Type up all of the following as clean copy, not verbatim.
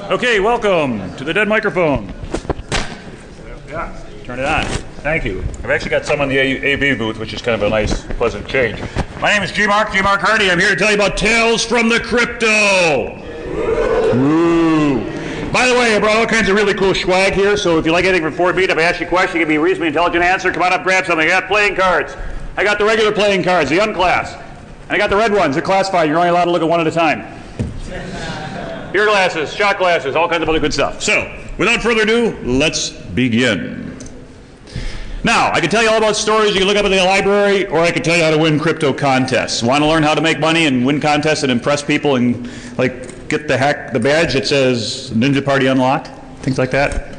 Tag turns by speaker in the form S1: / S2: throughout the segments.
S1: Okay, welcome to the dead microphone. Yeah, turn it on. Thank you. I've actually got some on the AV booth, which is kind of a nice, pleasant change. My name is G-Mark Hardy. I'm here to tell you about Tales from the Crypto. Woo. By the way, I brought all kinds of really cool swag here, so if you like anything from 4 beat, if I ask you a question, give me a reasonably intelligent answer, come on up, grab something. I got playing cards. I got the regular playing cards, the unclass. And I got the red ones, they're classified. You're only allowed to look at one at a time. Beer glasses, shot glasses, all kinds of other good stuff. So, without further ado, let's begin. Now, I can tell you all about stories you can look up in the library, or I can tell you how to win crypto contests. Want to learn how to make money and win contests and impress people and, like, get the badge that says Ninja Party Unlocked? Things like that?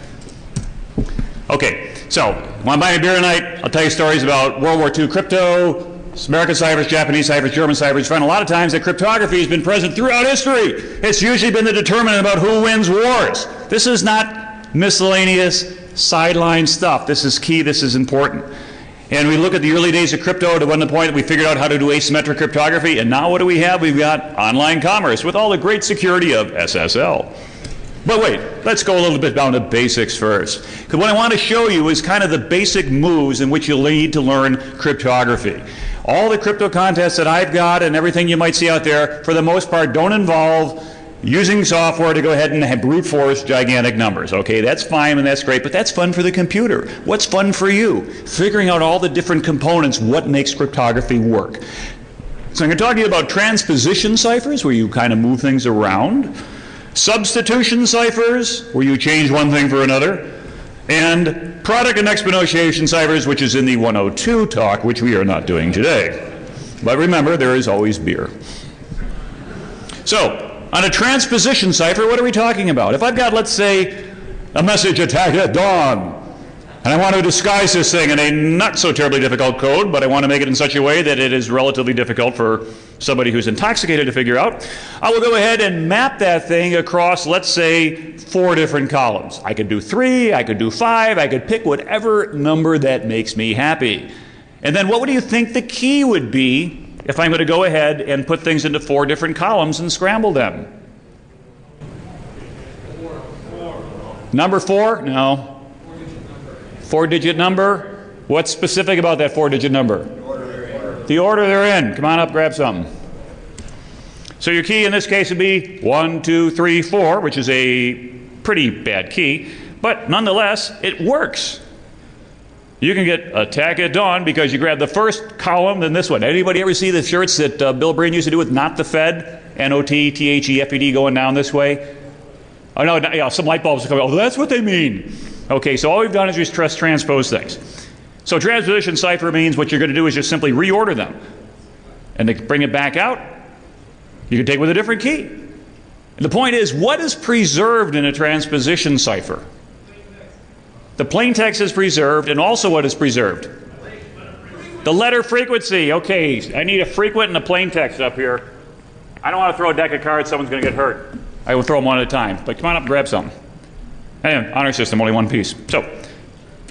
S1: Okay, so, want to buy a beer tonight? I'll tell you stories about World War II crypto, American ciphers, Japanese ciphers, German ciphers. Find a lot of times that cryptography has been present throughout history. It's usually been the determinant about who wins wars. This is not miscellaneous sideline stuff. This is key. This is important. And we look at the early days of crypto to one point that we figured out how to do asymmetric cryptography. And now what do we have? We've got online commerce with all the great security of SSL. But wait, let's go a little bit down to basics first. Because what I want to show you is kind of the basic moves in which you'll need to learn cryptography. All the crypto contests that I've got and everything you might see out there, for the most part, don't involve using software to go ahead and brute force gigantic numbers. Okay, that's fine and that's great, but that's fun for the computer. What's fun for you? Figuring out all the different components, what makes cryptography work. So I'm going to talk to you about transposition ciphers, where you kind of move things around. Substitution ciphers, where you change one thing for another. And product and exponentiation ciphers, which is in the 102 talk, which we are not doing today. But remember, there is always beer. So, on a transposition cipher, what are we talking about? If I've got, let's say, a message attack at dawn, and I want to disguise this thing in a not so terribly difficult code, but I want to make it in such a way that it is relatively difficult for somebody who's intoxicated to figure out, I will go ahead and map that thing across, let's say, 4 different columns. I could do 3, I could do 5, I could pick whatever number that makes me happy. And then what do you think the key would be if I'm going to go ahead and put things into 4 different columns and scramble them? Number 4? No. 4-digit number? What's specific about that 4-digit number? The order they're in. Come on up, grab something. So your key in this case would be 1, 2, 3, 4, which is a pretty bad key, but nonetheless, it works. You can get attack at dawn because you grab the first column, then this one. Anybody ever see the shirts that Bill Breen used to do with not the Fed? N-O-T-T-H-E-F-E-D going down this way? Oh no, yeah, some light bulbs are coming. Oh, that's what they mean. Okay, so all we've done is just transpose things. So transposition cipher means what you're going to do is just simply reorder them. And to bring it back out, you can take with a different key. And the point is, what is preserved in a transposition cipher? The plain text is preserved, and also what is preserved? The letter frequency. Okay, I need a frequent and a plain text up here. I don't want to throw a deck of cards, someone's going to get hurt. I will throw them one at a time. But come on up and grab some. Hey, honor system, only one piece. So,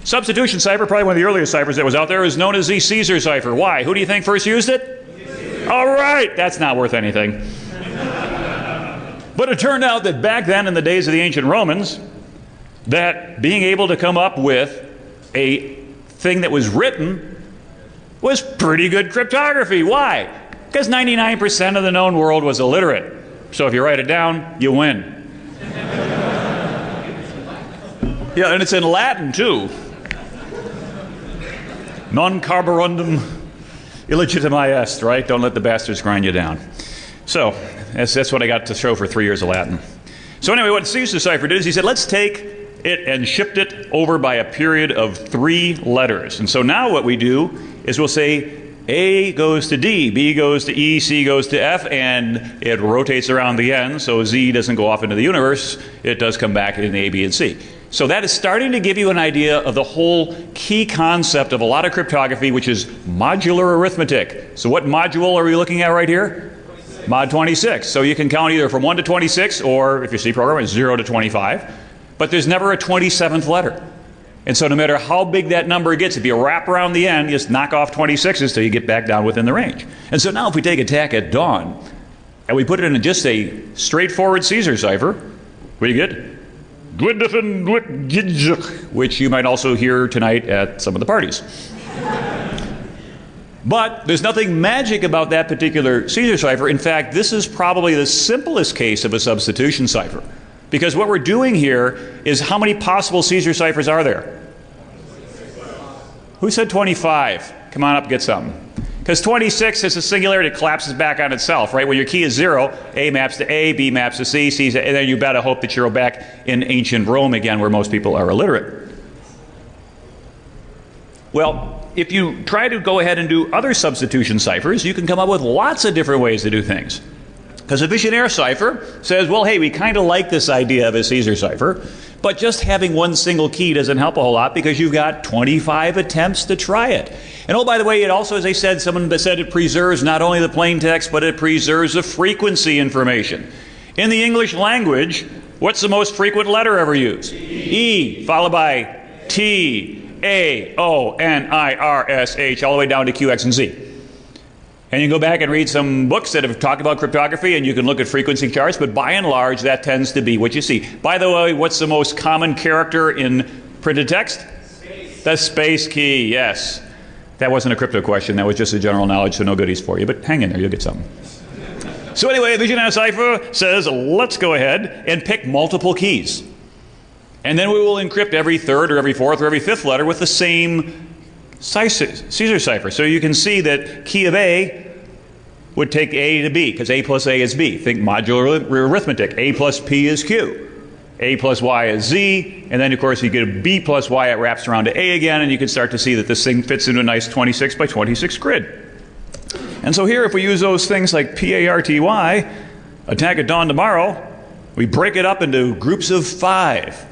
S1: substitution cipher, probably one of the earliest ciphers that was out there, is known as the Caesar cipher. Why? Who do you think first used it? Caesar. All right, that's not worth anything. But it turned out that back then in the days of the ancient Romans, that being able to come up with a thing that was written was pretty good cryptography. Why? Because 99% of the known world was illiterate. So if you write it down, you win. Yeah, and it's in Latin, too. Non carborundum illegitimi est, right? Don't let the bastards grind you down. So, that's what I got to show for 3 years of Latin. So anyway, what Caesar cipher did is he said, let's take it and shift it over by a period of 3 letters. And so now what we do is we'll say A goes to D, B goes to E, C goes to F, and it rotates around the end, so Z doesn't go off into the universe. It does come back in A, B, and C. So that is starting to give you an idea of the whole key concept of a lot of cryptography, which is modular arithmetic. So what module are we looking at right here? 26. Mod 26. So you can count either from 1 to 26, or if you're C programmer, it's 0 to 25. But there's never a 27th letter. And so no matter how big that number gets, if you wrap around the end, you just knock off 26s till you get back down within the range. And so now if we take attack at dawn, and we put it in just a straightforward Caesar cipher, We get which you might also hear tonight at some of the parties. But there's nothing magic about that particular Caesar cipher. In fact, this is probably the simplest case of a substitution cipher. Because what we're doing here is, how many possible Caesar ciphers are there? Who said 25? Come on up, get something. Because 26 is a singularity, it collapses back on itself, right? When your key is 0, A maps to A, B maps to C, C, and then you better hope that you're back in ancient Rome again, where most people are illiterate. Well, if you try to go ahead and do other substitution ciphers, you can come up with lots of different ways to do things. Because a Vigenère cipher says, well, hey, we kind of like this idea of a Caesar cipher, but just having one single key doesn't help a whole lot, because you've got 25 attempts to try it. And oh, by the way, it also, as I said, someone said it preserves not only the plain text, but it preserves the frequency information. In the English language, what's the most frequent letter ever used? E, followed by T, A, O, N, I, R, S, H, all the way down to Q, X, and Z. And you can go back and read some books that have talked about cryptography, and you can look at frequency charts, but by and large, that tends to be what you see. By the way, what's the most common character in printed text? Space. The space key, yes. That wasn't a crypto question, that was just a general knowledge, so no goodies for you, but hang in there, you'll get something. So anyway, a Vigenère cipher says, let's go ahead and pick multiple keys. And then we will encrypt every third or every fourth or every fifth letter with the same Caesar cipher. So you can see that key of A would take A to B, because A plus A is B. Think modular arithmetic. A plus P is Q. A plus Y is Z. And then, of course, you get a B plus Y, it wraps around to A again, and you can start to see that this thing fits into a nice 26 by 26 grid. And so here, if we use those things like PARTY, attack at dawn tomorrow, we break it up into groups of 5.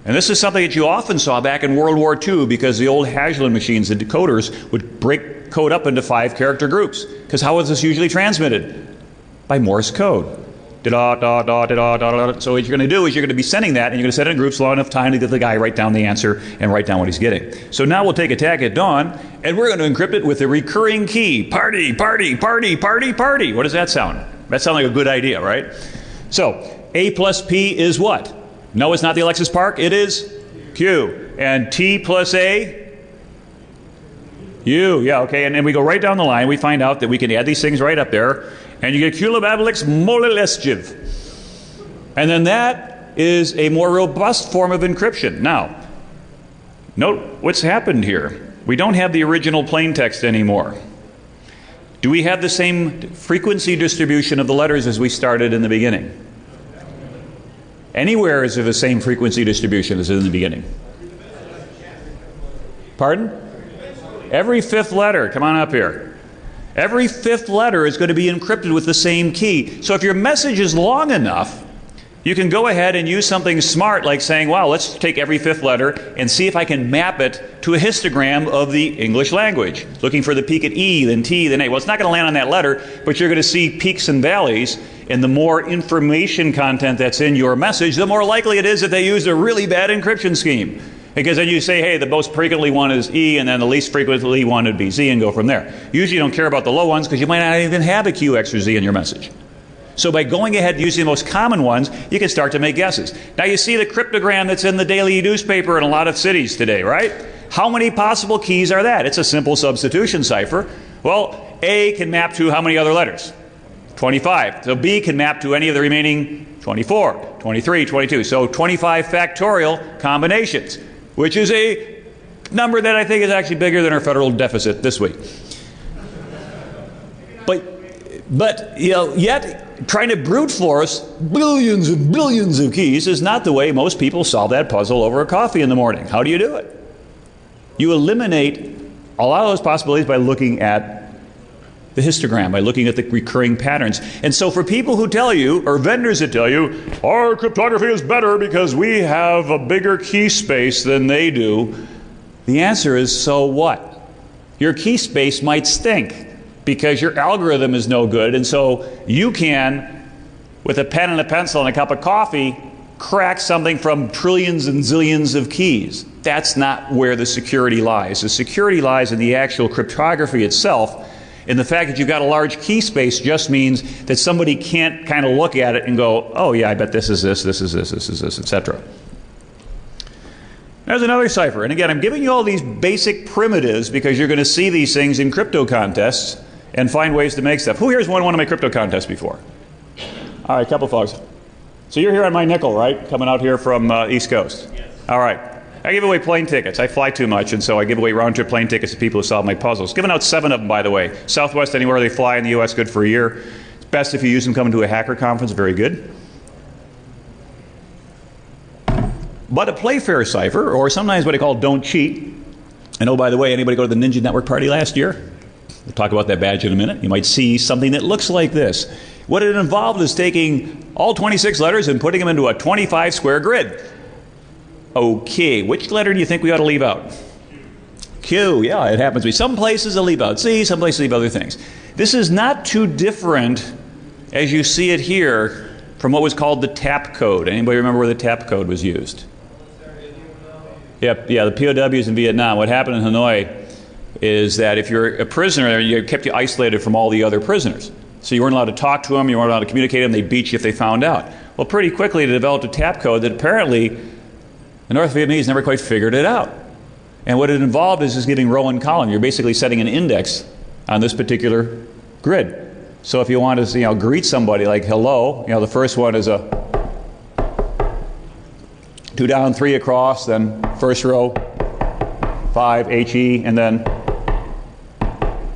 S1: And this is something that you often saw back in World War II, because the old Hagelin machines, the decoders, would break code up into 5 character groups. Because how was this usually transmitted? By Morse code. Da da da da da da. So what you're going to do is you're going to be sending that, and you're going to send it in groups long enough time to get the guy write down the answer and write down what he's getting. So now we'll take attack at dawn, and we're going to encrypt it with a recurring key. Party, party, party, party, party. What does that sound? That sounds like a good idea, right? So A plus P is what? No, it's not the Alexis Park. It is Q. And T plus A? U. Yeah, okay. And then we go right down the line. We find out that we can add these things right up there. And you get Kulababelix Molilesjiv. And then that is a more robust form of encryption. Now, note what's happened here. We don't have the original plain text anymore. Do we have the same frequency distribution of the letters as we started in the beginning? Anywhere is of the same frequency distribution as in the beginning. Pardon? Every fifth letter. Come on up here. Every fifth letter is going to be encrypted with the same key. So if your message is long enough, you can go ahead and use something smart like saying, wow, let's take every fifth letter and see if I can map it to a histogram of the English language. Looking for the peak at E, then T, then A. Well, it's not going to land on that letter, but you're going to see peaks and valleys. And the more information content that's in your message, the more likely it is that they used a really bad encryption scheme. Because then you say, hey, the most frequently one is E, and then the least frequently one would be Z, and go from there. Usually you don't care about the low ones, because you might not even have a Q, X, or Z in your message. So by going ahead and using the most common ones, you can start to make guesses. Now you see the cryptogram that's in the daily newspaper in a lot of cities today, right? How many possible keys are that? It's a simple substitution cipher. Well, A can map to how many other letters? 25. So B can map to any of the remaining 24, 23, 22. So 25 factorial combinations, which is a number that I think is actually bigger than our federal deficit this week. But you know, yet trying to brute force billions and billions of keys is not the way most people solve that puzzle over a coffee in the morning. How do you do it? You eliminate a lot of those possibilities by looking at the histogram, by looking at the recurring patterns. And so for people who tell you, or vendors that tell you, our cryptography is better because we have a bigger key space than they do, the answer is, so what? Your key space might stink because your algorithm is no good, and so you can, with a pen and a pencil and a cup of coffee, crack something from trillions and zillions of keys. That's not where the security lies. The security lies in the actual cryptography itself. And the fact that you've got a large key space just means that somebody can't kind of look at it and go, oh yeah, I bet this is this, this is this, this is this, etc. There's another cipher. And again, I'm giving you all these basic primitives because you're going to see these things in crypto contests and find ways to make stuff. Who here's won one of my crypto contests before? All right, a couple folks. So you're here on my nickel, right? Coming out here from East Coast? Yes. All right. I give away plane tickets. I fly too much, and so I give away round-trip plane tickets to people who solve my puzzles. Giving out 7 of them, by the way. Southwest, anywhere they fly in the U.S., good for a year. It's best if you use them coming to a hacker conference. Very good. But a Playfair cipher, or sometimes what I call don't cheat. And oh, by the way, anybody go to the Ninja Network party last year? We'll talk about that badge in a minute. You might see something that looks like this. What it involved is taking all 26 letters and putting them into a 25 square grid. Okay, which letter do you think we ought to leave out? Q. Yeah, it happens to be. Some places they'll leave out C, some places leave other things. This is not too different as you see it here from what was called the TAP code. Anybody remember where the TAP code was used? Yep, yeah, the POWs in Vietnam. What happened in Hanoi is that if you're a prisoner, you kept you isolated from all the other prisoners. So you weren't allowed to talk to them, you weren't allowed to communicate with them, they beat you if they found out. Well, pretty quickly they developed a TAP code that apparently the North Vietnamese never quite figured it out. And what it involved is just giving row and column. You're basically setting an index on this particular grid. So if you want to greet somebody like hello, the first one is a 2 down, 3 across, then first row, 5, HE, and then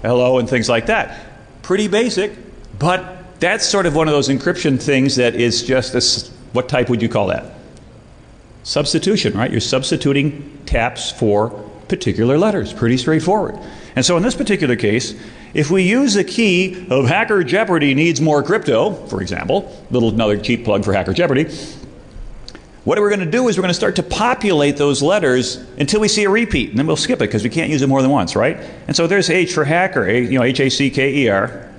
S1: hello and things like that. Pretty basic, but that's sort of one of those encryption things that is just what type would you call that? Substitution, right? You're substituting taps for particular letters. Pretty straightforward. And so in this particular case, if we use the key of Hacker Jeopardy needs more crypto, for example, another cheap plug for Hacker Jeopardy, what we're going to do is we're going to start to populate those letters until we see a repeat, and then we'll skip it because we can't use it more than once, right? And so there's H for hacker, H-A-C-K-E-R.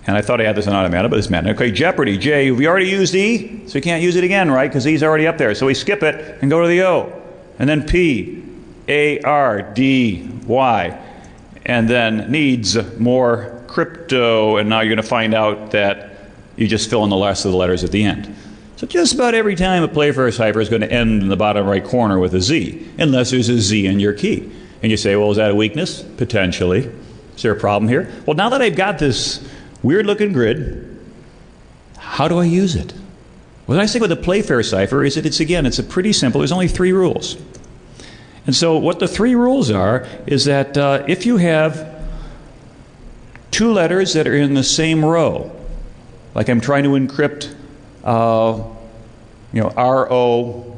S1: And I thought I had this on automatic, but it's not. Okay, Jeopardy, J. We already used E, so we can't use it again, right? Because E's already up there. So we skip it and go to the O. And then P, A, R, D, Y. And then needs more crypto. And now you're going to find out that you just fill in the rest of the letters at the end. So just about every time a Playfair cipher is going to end in the bottom right corner with a Z, unless there's a Z in your key. And you say, well, is that a weakness? Potentially. Is there a problem here? Well, now that I've got this weird looking grid, how do I use it? What I say with the Playfair cipher is that it's pretty simple. There's only 3 rules. And so what the 3 rules are is that if you have 2 letters that are in the same row, like I'm trying to encrypt R-O,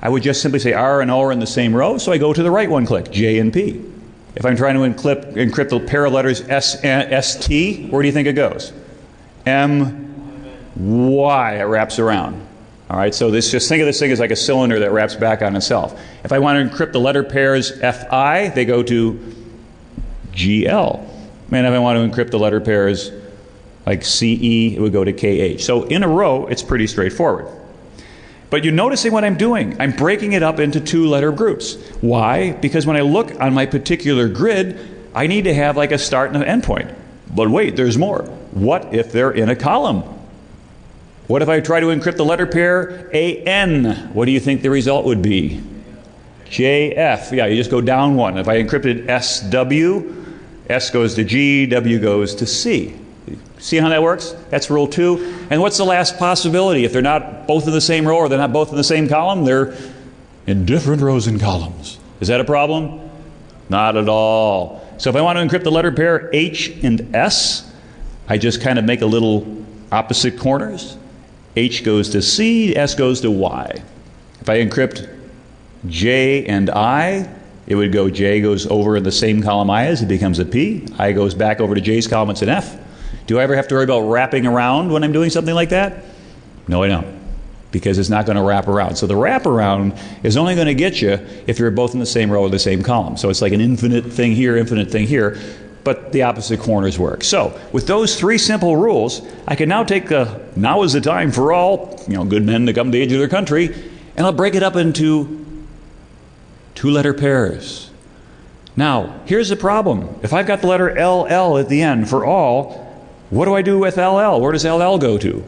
S1: I would just simply say R and O are in the same row, so I go to the right one click, J and P. If I'm trying to encrypt the pair of letters S-T, where do you think it goes? M-Y, it wraps around. All right, so just think of this thing as like a cylinder that wraps back on itself. If I want to encrypt the letter pairs F-I, they go to G-L. And if I want to encrypt the letter pairs like C-E, it would go to K-H. So in a row, it's pretty straightforward. But you're noticing what I'm doing. I'm breaking it up into 2-letter groups. Why? Because when I look on my particular grid, I need to have like a start and an end point. But wait, there's more. What if they're in a column? What if I try to encrypt the letter pair A-N? What do you think the result would be? J-F. Yeah, you just go down one. If I encrypted S-W, S goes to G, W goes to C. See how that works? That's rule 2. And what's the last possibility? If they're not both in the same row or they're not both in the same column, they're in different rows and columns. Is that a problem? Not at all. So if I want to encrypt the letter pair H and S, I just kind of make a little opposite corners. H goes to C, S goes to Y. If I encrypt J and I, it would go J goes over in the same column I is, it becomes a P. I goes back over to J's column, it's an F. Do I ever have to worry about wrapping around when I'm doing something like that? No, I don't. Because it's not going to wrap around. So the wraparound is only going to get you if you're both in the same row or the same column. So it's like an infinite thing here, but the opposite corners work. So with those 3 simple rules, I can now take now is the time for all good men to come to the age of their country, and I'll break it up into 2-letter pairs. Now, here's the problem. If I've got the letter LL at the end for all, what do I do with LL? Where does LL go to?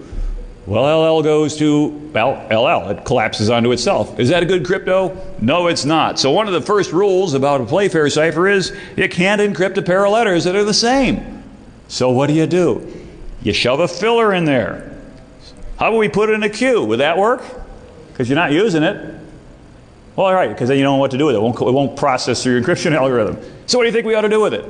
S1: Well, LL goes to, well, LL. It collapses onto itself. Is that a good crypto? No, it's not. So one of the first rules about a Playfair cipher is you can't encrypt a pair of letters that are the same. So what do? You shove a filler in there. How about we put it in a queue? Would that work? Because you're not using it. Well, all right, because then you don't know what to do with it. It won't process through your encryption algorithm. So what do you think we ought to do with it?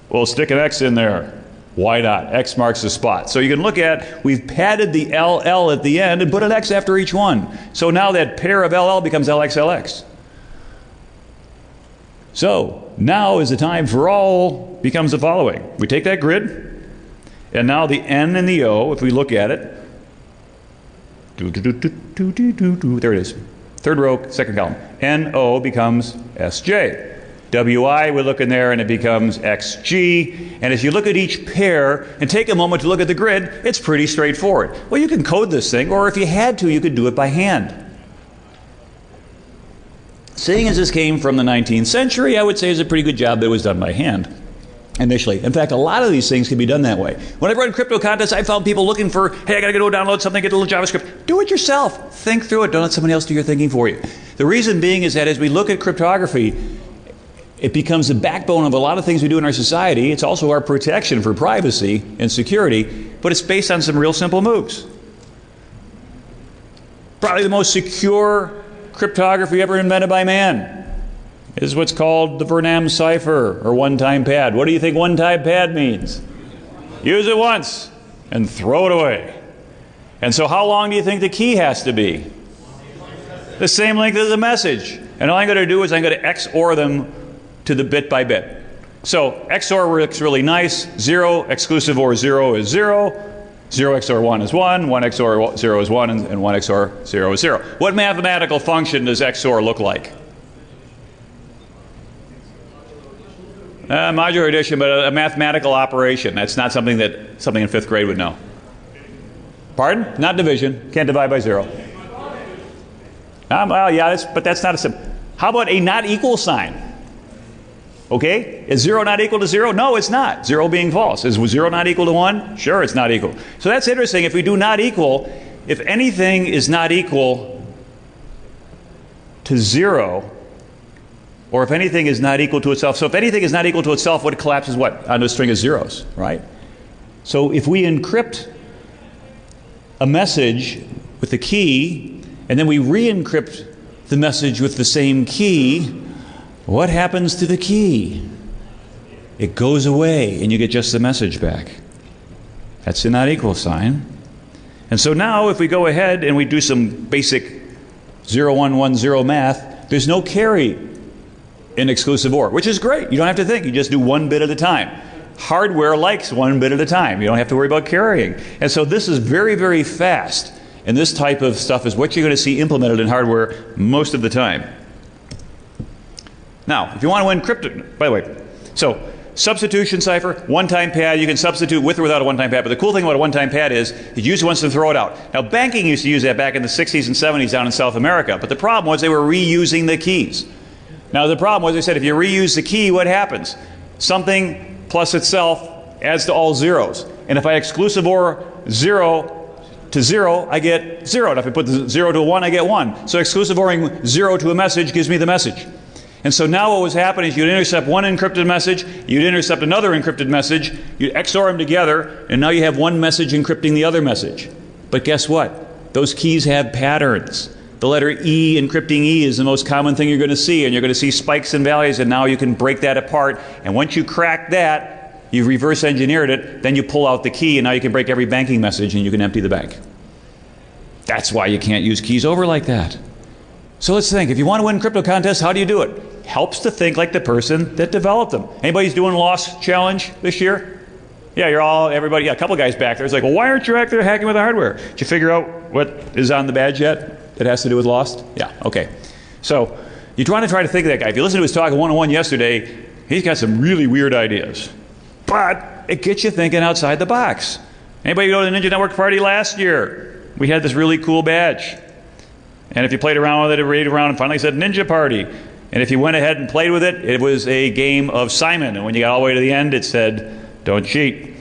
S1: We'll stick an X in there. Why not? X marks the spot. So you can look at, we've padded the LL at the end and put an X after each one. So now that pair of LL becomes LXLX. So now is the time for all becomes the following. We take that grid, and now the N and the O, if we look at it, there it is. Third row, second column. NO becomes SJ. WI, we look in there and it becomes XG. And as you look at each pair and take a moment to look at the grid, it's pretty straightforward. Well, you can code this thing, or if you had to, you could do it by hand. Seeing as this came from the 19th century, I would say it's a pretty good job that it was done by hand initially. In fact, a lot of these things can be done that way. When I run crypto contests, I found people looking for, hey, I gotta go download something, get a little JavaScript. Do it yourself. Think through it. Don't let somebody else do your thinking for you. The reason being is that as we look at cryptography, it becomes the backbone of a lot of things we do in our society. It's also our protection for privacy and security, but it's based on some real simple moves. Probably the most secure cryptography ever invented by man is what's called the werent cipher, or one-time pad. What do you think one-time pad means? Use it once and throw it away. And so how long do you think the key has to be? The same length as the message. And all I'm going to do is I'm going to XOR them to the bit by bit. So XOR works really nice. 0 exclusive OR 0 is 0. 0 XOR 1 is 1. 1 XOR 0 is 1. And 1 XOR 0 is 0. What mathematical function does XOR look like? Modular addition, but a mathematical operation. That's not something that in 5th grade would know. Pardon? Not division. Can't divide by 0. Well, yeah, but that's not a simple. How about a not equal sign? Okay? Is 0 not equal to 0? No, it's not. 0 being false. Is 0 not equal to 1? Sure, it's not equal. So that's interesting. If we do not equal, if anything is not equal to 0, or if anything is not equal to itself. So if anything is not equal to itself, what collapses what? Onto a string of zeros, right? So if we encrypt a message with the key, and then we re-encrypt the message with the same key, what happens to the key? It goes away, and you get just the message back. That's the not equal sign. And so now if we go ahead and we do some basic 0110 math, there's no carry in exclusive OR, which is great. You don't have to think. You just do one bit at a time. Hardware likes one bit at a time. You don't have to worry about carrying. And so this is very, very fast. And this type of stuff is what you're going to see implemented in hardware most of the time. Now, if you want to encrypt it, by the way, so substitution cipher, one-time pad, you can substitute with or without a one-time pad. But the cool thing about a one-time pad is you use it once and throw it out. Now, banking used to use that back in the 60s and 70s down in South America. But the problem was they were reusing the keys. Now, the problem was, they said, if you reuse the key, what happens? Something plus itself adds to all zeros. And if I exclusive OR 0 to 0, I get 0. And if I put the 0 to a 1, I get 1. So exclusive ORing 0 to a message gives me the message. And so now what was happening is you'd intercept one encrypted message, you'd intercept another encrypted message, you'd XOR them together, and now you have one message encrypting the other message. But guess what? Those keys have patterns. The letter E encrypting E is the most common thing you're going to see, and you're going to see spikes and values, and now you can break that apart. And once you crack that, you've reverse engineered it, then you pull out the key, and now you can break every banking message, and you can empty the bank. That's why you can't use keys over like that. So let's think, if you want to win crypto contests, how do you do it? Helps to think like the person that developed them. Anybody's doing Lost Challenge this year? Yeah, everybody, yeah, a couple guys back there. It's like, well, why aren't you out there hacking with the hardware? Did you figure out what is on the badge yet that has to do with Lost? Yeah, okay. So you want to try to think of that guy. If you listen to his talk at 101 yesterday, he's got some really weird ideas. But it gets you thinking outside the box. Anybody go to the Ninja Network party last year? We had this really cool badge. And if you played around with it, it raided around and finally said Ninja Party. And if you went ahead and played with it, it was a game of Simon. And when you got all the way to the end, it said, don't cheat.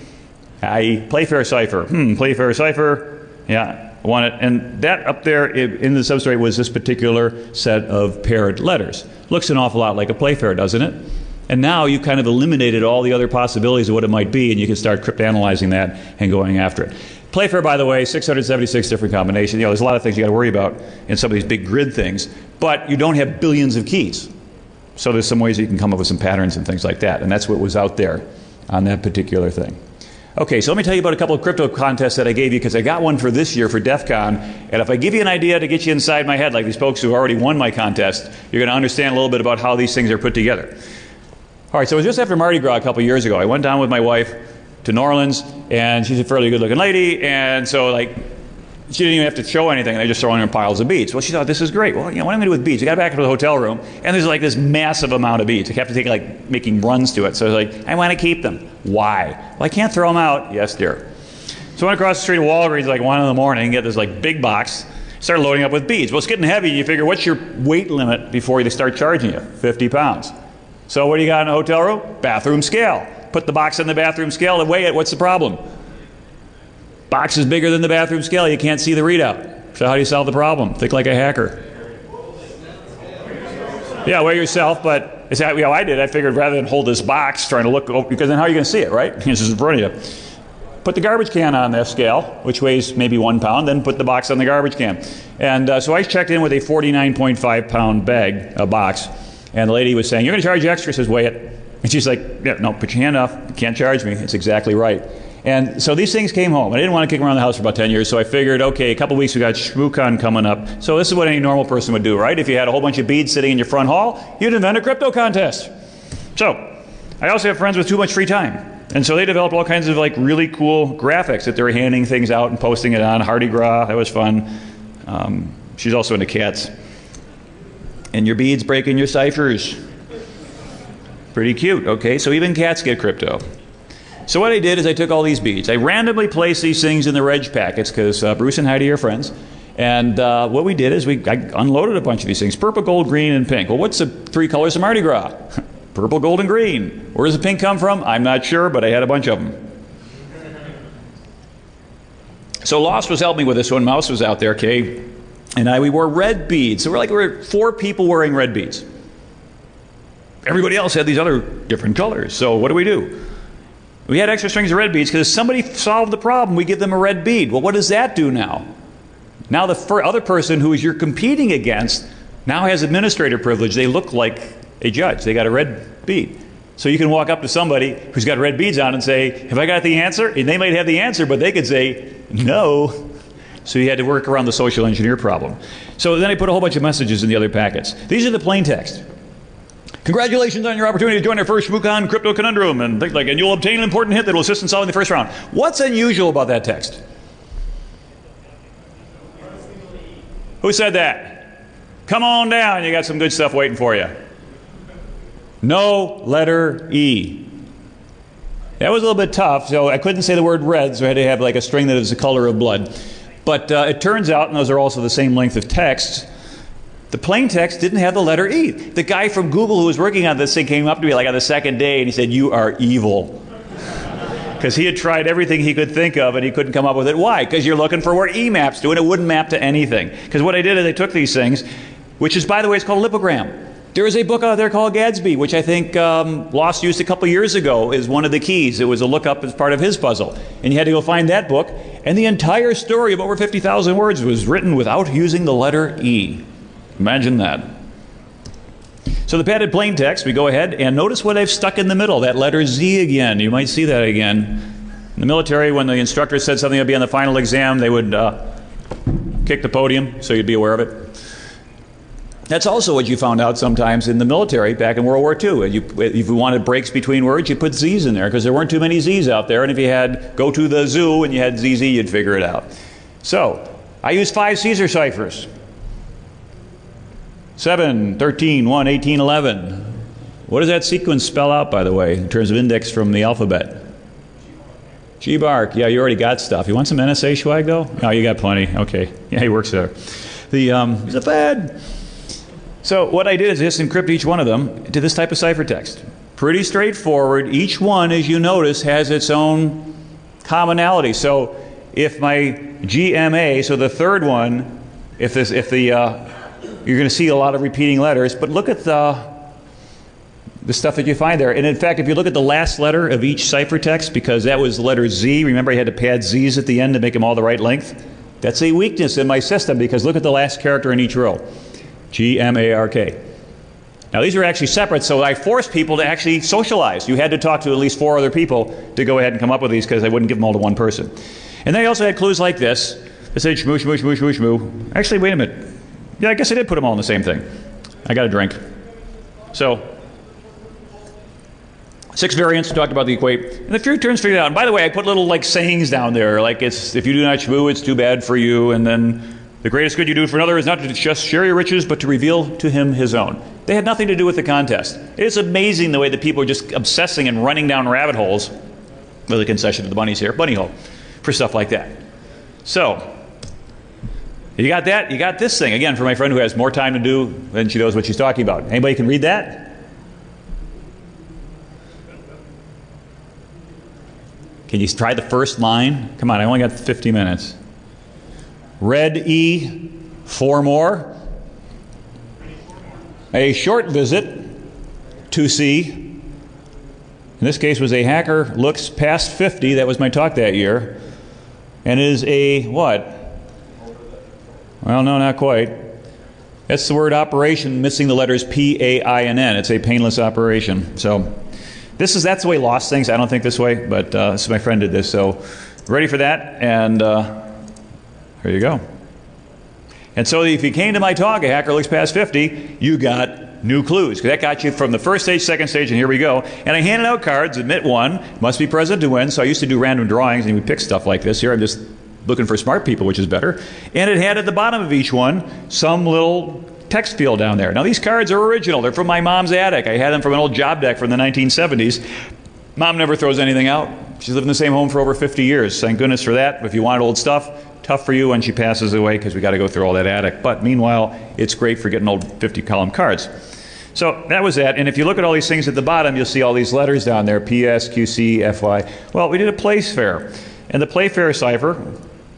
S1: I Playfair cipher. Playfair cipher. Yeah, I want it. And that up there in the substrate was this particular set of paired letters. Looks an awful lot like a Playfair, doesn't it? And now you've kind of eliminated all the other possibilities of what it might be, and you can start cryptanalyzing that and going after it. Playfair, by the way, 676 different combinations. You know, there's a lot of things you got to worry about in some of these big grid things, but you don't have billions of keys. So there's some ways you can come up with some patterns and things like that, and that's what was out there on that particular thing. Okay, so let me tell you about a couple of crypto contests that I gave you, because I got one for this year for DEF CON, and if I give you an idea to get you inside my head, like these folks who already won my contest, you're going to understand a little bit about how these things are put together. All right, so it was just after Mardi Gras a couple years ago. I went down with my wife to New Orleans, and she's a fairly good-looking lady, and so, like, she didn't even have to show anything. They just throw in her piles of beads. Well, she thought, this is great. Well, you know, what am I going to do with beads? I got back to the hotel room, and there's, like, this massive amount of beads. I kept to take, like, making runs to it. So I was like, I want to keep them. Why? Well, I can't throw them out. Yes, dear. So I went across the street to Walgreens, like, 1 in the morning, get this, like, big box, started loading up with beads. Well, it's getting heavy. You figure, what's your weight limit before they start charging you? 50 pounds. So what do you got in a hotel room? Bathroom scale. Put the box in the bathroom scale and weigh it. What's the problem? Box is bigger than the bathroom scale. You can't see the readout. So how do you solve the problem? Think like a hacker. Yeah, weigh yourself, but it's how I did. I figured rather than hold this box trying to look, because then how are you going to see it, right? It's just in front of you. Put the garbage can on the scale, which weighs maybe 1 pound, then put the box on the garbage can. And so I checked in with a 49.5 pound bag, a box. And the lady was saying, you're going to charge extra? Says, weigh it. And she's like, yeah, no, put your hand up. You can't charge me. It's exactly right. And so these things came home. I didn't want to kick them around the house for about 10 years, so I figured, okay, a couple weeks we got ShmooCon coming up. So this is what any normal person would do, right? If you had a whole bunch of beads sitting in your front hall, you'd invent a crypto contest. So I also have friends with too much free time. And so they developed all kinds of like really cool graphics that they were handing things out and posting it on. Hardy Gras, that was fun. She's also into cats. And your beads breaking your ciphers. Pretty cute, okay? So even cats get crypto. So what I did is I took all these beads. I randomly placed these things in the reg packets because Bruce and Heidi are friends. And what we did is I unloaded a bunch of these things. Purple, gold, green, and pink. Well, what's the 3 colors of Mardi Gras? Purple, gold, and green. Where does the pink come from? I'm not sure, but I had a bunch of them. So Lost was helping me with this one. Mouse was out there, okay? And we wore red beads. So we're 4 people wearing red beads. Everybody else had these other different colors. So what do? We had extra strings of red beads because if somebody solved the problem, we give them a red bead. Well, what does that do now? Now the other person who you're competing against now has administrator privilege. They look like a judge. They got a red bead. So you can walk up to somebody who's got red beads on and say, have I got the answer? And they might have the answer, but they could say, no. So you had to work around the social engineer problem. So then I put a whole bunch of messages in the other packets. These are the plain text. Congratulations on your opportunity to join our first ShmooCon Crypto Conundrum, and things like, and you'll obtain an important hint that will assist in solving the first round. What's unusual about that text? Who said that? Come on down, you got some good stuff waiting for you. No letter E. That was a little bit tough, so I couldn't say the word red, so I had to have like a string that is the color of blood. But it turns out, and those are also the same length of text, the plain text didn't have the letter E. The guy from Google who was working on this thing came up to me like on the second day and he said, you are evil. Because he had tried everything he could think of and he couldn't come up with it. Why? Because you're looking for where E maps to and it wouldn't map to anything. Because what I did is I took these things, which is, by the way, it's called lipogram. There is a book out there called Gadsby, which I think Lost used a couple years ago as one of the keys. It was a lookup as part of his puzzle. And you had to go find that book. And the entire story of over 50,000 words was written without using the letter E. Imagine that. So the padded plain text, we go ahead and notice what I've stuck in the middle, that letter Z again. You might see that again. In the military, when the instructor said something would be on the final exam, they would kick the podium, so you'd be aware of it. That's also what you found out sometimes in the military back in World War II. If you wanted breaks between words, you put Z's in there because there weren't too many Z's out there. And if you had go to the zoo and you had ZZ, you'd figure it out. So I used 5 Caesar ciphers. 7, 13, 1, 18, 11. What does that sequence spell out, by the way, in terms of index from the alphabet? G-Bark. Yeah, you already got stuff. You want some NSA swag, though? Oh, you got plenty. Okay. Yeah, he works there. He's a fad. So what I did is just encrypt each one of them to this type of ciphertext. Pretty straightforward. Each one, as you notice, has its own commonality. So if my GMA, so the third one, you're going to see a lot of repeating letters, but look at the stuff that you find there. And in fact, if you look at the last letter of each ciphertext, because that was the letter Z, remember I had to pad Z's at the end to make them all the right length? That's a weakness in my system, because look at the last character in each row. G-M-A-R-K. Now these are actually separate, so I forced people to actually socialize. You had to talk to at least 4 other people to go ahead and come up with these, because I wouldn't give them all to one person. And they also had clues like this. It said shmoo, shmoo, shmoo, shmoo, shmoo. Actually, wait a minute. Yeah, I guess I did put them all in the same thing. I got a drink. So, 6 variants, talked about the equate. And the few terms figured out. And by the way, I put little like sayings down there, like it's, if you do not shmoo, it's too bad for you. And then, the greatest good you do for another is not to just share your riches, but to reveal to him his own. They had nothing to do with the contest. It's amazing the way that people are just obsessing and running down rabbit holes, with a concession to the bunnies here, bunny hole, for stuff like that. So, you got that? You got this thing. Again, for my friend who has more time to do than she knows what she's talking about. Anybody can read that? Can you try the first line? Come on, I only got 50 minutes. Red E, 4 more. A short visit to see. In this case was a hacker looks past 50. That was my talk that year. And it is a what? Well, no, not quite. That's the word operation, missing the letters P-A-I-N-N. It's a painless operation. So that's the way Lost thinks. I don't think this way, but my friend did this. So ready for that? And there you go. And so if you came to my talk, a hacker looks past 50, you got new clues. Because that got you from the first stage, second stage, and here we go. And I handed out cards, admit one, must be present to win. So I used to do random drawings, and we pick stuff like this. Here I'm just looking for smart people, which is better. And it had at the bottom of each one some little text field down there. Now these cards are original. They're from my mom's attic. I had them from an old job deck from the 1970s. Mom never throws anything out. She's lived in the same home for over 50 years. Thank goodness for that. If you want old stuff, tough for you when she passes away, because we got to go through all that attic. But meanwhile, it's great for getting old 50-column cards. So that was that. And if you look at all these things at the bottom, you'll see all these letters down there, P, S, Q, C, F, Y. Well, we did a place fair. And the Playfair cipher